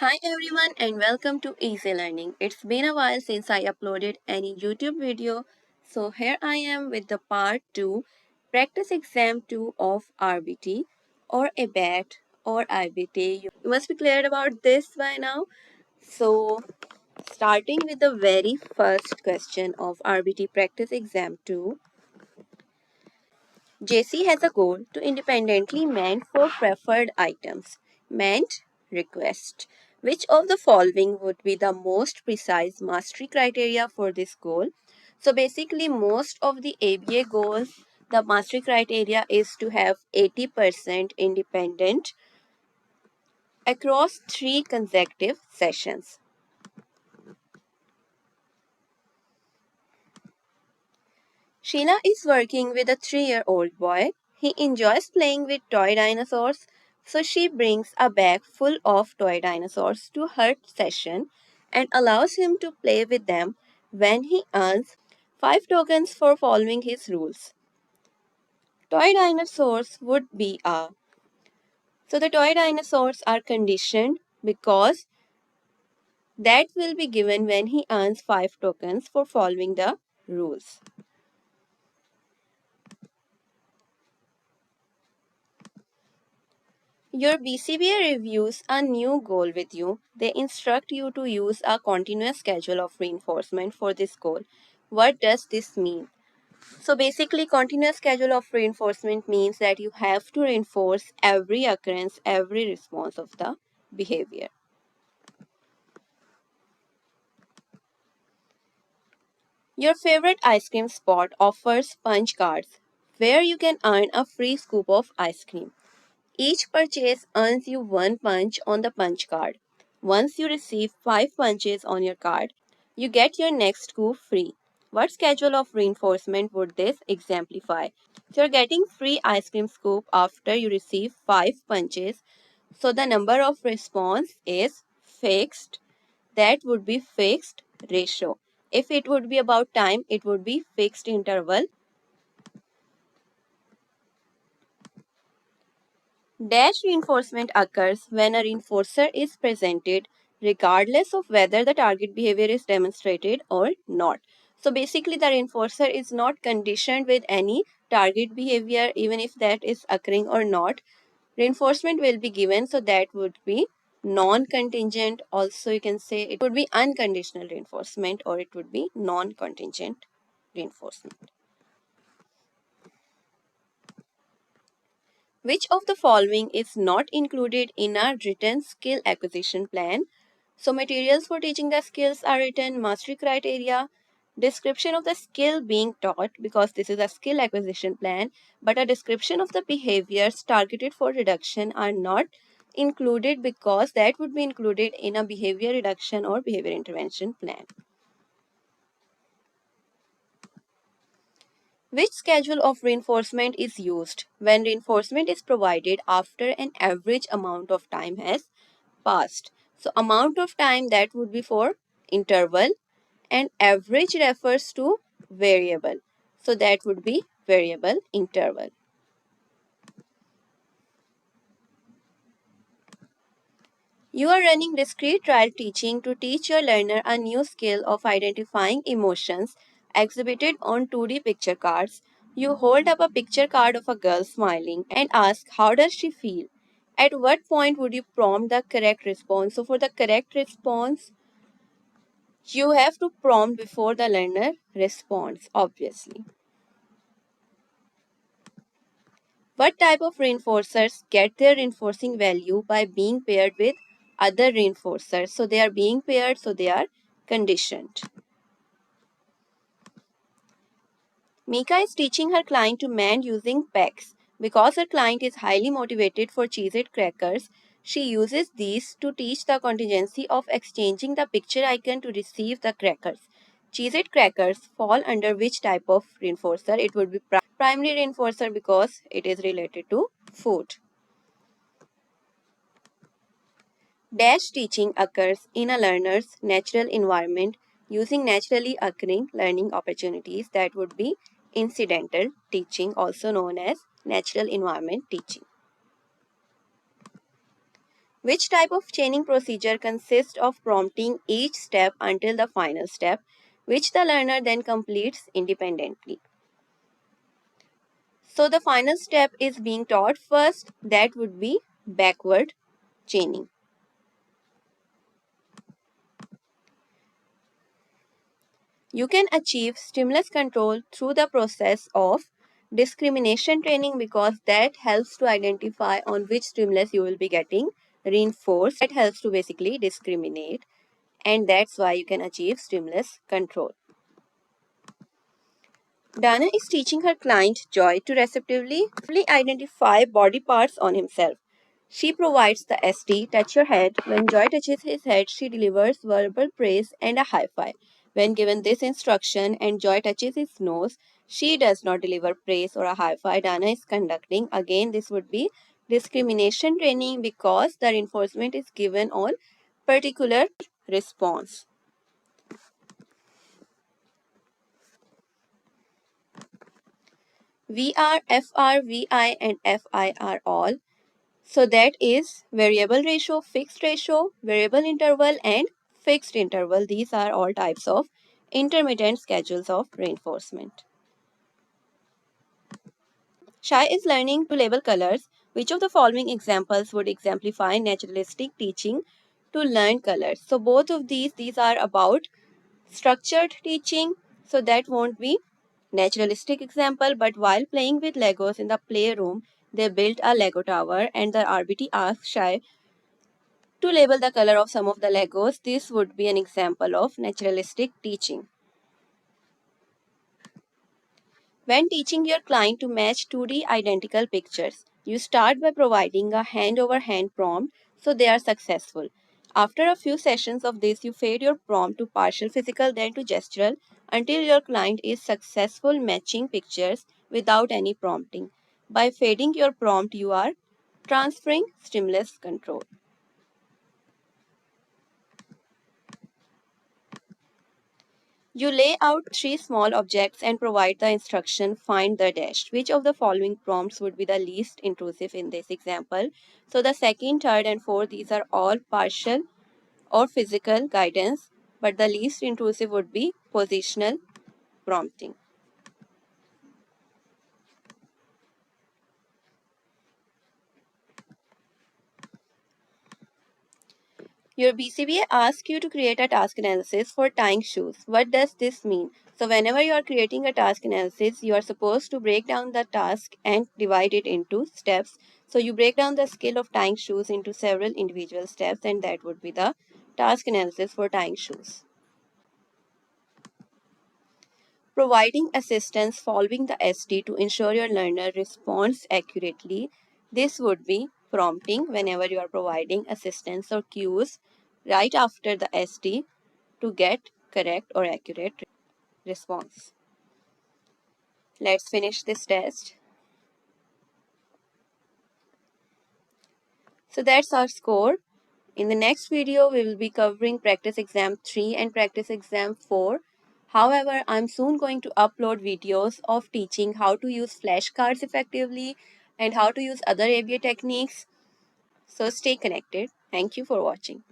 Hi everyone and welcome to Easy Learning. It's been a while since I uploaded any YouTube video. So here I am with the part 2 practice exam 2 of RBT or ABAT or IBT. You must be clear about this by now. So starting with the very first question of RBT practice exam 2. JC has a goal to independently mend for preferred items. Mend request. Which of the following would be the most precise mastery criteria for this goal? So basically most of the ABA goals, the mastery criteria is to have 80% independent across 3 consecutive sessions. Sheila is working with a 3-year-old boy. He enjoys playing with toy dinosaurs, so she brings a bag full of toy dinosaurs to her session and allows him to play with them when he earns 5 tokens for following his rules. Toy dinosaurs would be a. So the toy dinosaurs are conditioned because that will be given when he earns 5 tokens for following the rules. Your BCBA reviews a new goal with you. They instruct you to use a continuous schedule of reinforcement for this goal. What does this mean? So basically, continuous schedule of reinforcement means that you have to reinforce every occurrence, every response of the behavior. Your favorite ice cream spot offers punch cards where you can earn a free scoop of ice cream. Each purchase earns you 1 punch on the punch card. Once you receive 5 punches on your card, you get your next scoop free. What schedule of reinforcement would this exemplify? So you're getting free ice cream scoop after you receive 5 punches. So the number of response is fixed. That would be fixed ratio. If it would be about time, it would be fixed interval. Dash reinforcement occurs when a reinforcer is presented regardless of whether the target behavior is demonstrated or not. So basically the reinforcer is not conditioned with any target behavior even if that is occurring or not. Reinforcement will be given, so that would be non-contingent. Also you can say it would be unconditional reinforcement or it would be non-contingent reinforcement. Which of the following is not included in a written skill acquisition plan? So materials for teaching the skills are written, mastery criteria, description of the skill being taught because this is a skill acquisition plan, but a description of the behaviors targeted for reduction are not included because that would be included in a behavior reduction or behavior intervention plan. Which schedule of reinforcement is used when reinforcement is provided after an average amount of time has passed? So amount of time that would be for interval and average refers to variable. So that would be variable interval. You are running discrete trial teaching to teach your learner a new skill of identifying emotions exhibited on 2D picture cards. You hold up a picture card of a girl smiling and ask, how does she feel? At what point would you prompt the correct response? So for the correct response, you have to prompt before the learner responds, obviously. What type of reinforcers get their reinforcing value by being paired with other reinforcers? So they are being paired, so they are conditioned. Mika is teaching her client to mend using PECs. Because her client is highly motivated for Cheez-It crackers, she uses these to teach the contingency of exchanging the picture icon to receive the crackers. Cheez-It crackers fall under which type of reinforcer? It would be primary reinforcer because it is related to food. Dash teaching occurs in a learner's natural environment using naturally occurring learning opportunities. That would be incidental teaching, also known as natural environment teaching. Which type of chaining procedure consists of prompting each step until the final step, which the learner then completes independently? So the final step is being taught first, that would be backward chaining. You can achieve stimulus control through the process of discrimination training because that helps to identify on which stimulus you will be getting reinforced. That helps to basically discriminate, and that's why you can achieve stimulus control. Dana is teaching her client Joy to receptively identify body parts on himself. She provides the ST, touch your head. When Joy touches his head, she delivers verbal praise and a high five. When given this instruction and Joy touches his nose, she does not deliver praise or a high five. Dana is conducting. Again, this would be discrimination training because the reinforcement is given on particular response. VR, FR, VI, and FI are all. So that is variable ratio, fixed ratio, variable interval, and fixed interval. These are all types of intermittent schedules of reinforcement. Shai is learning to label colors. Which of the following examples would exemplify naturalistic teaching to learn colors? So both of these are about structured teaching. So that won't be naturalistic example, but while playing with Legos in the playroom, they built a Lego tower and the RBT asked Shai to label the color of some of the Legos. This would be an example of naturalistic teaching. When teaching your client to match 2D identical pictures, you start by providing a hand-over-hand prompt so they are successful. After a few sessions of this, you fade your prompt to partial physical, then to gestural, until your client is successful matching pictures without any prompting. By fading your prompt, you are transferring stimulus control. You lay out three small objects and provide the instruction find the dash. Which of the following prompts would be the least intrusive in this example? So the second, third and fourth, these are all partial or physical guidance, but the least intrusive would be positional prompting. Your BCBA asks you to create a task analysis for tying shoes. What does this mean? So whenever you are creating a task analysis, you are supposed to break down the task and divide it into steps. So you break down the skill of tying shoes into several individual steps, and that would be the task analysis for tying shoes. Providing assistance following the ST to ensure your learner responds accurately. This would be prompting whenever you are providing assistance or cues right after the ST to get correct or accurate response. Let's finish this test. So that's our score. In the next video, we will be covering practice exam 3 and practice exam 4. However, I'm soon going to upload videos of teaching how to use flashcards effectively and how to use other ABA techniques. So stay connected. Thank you for watching.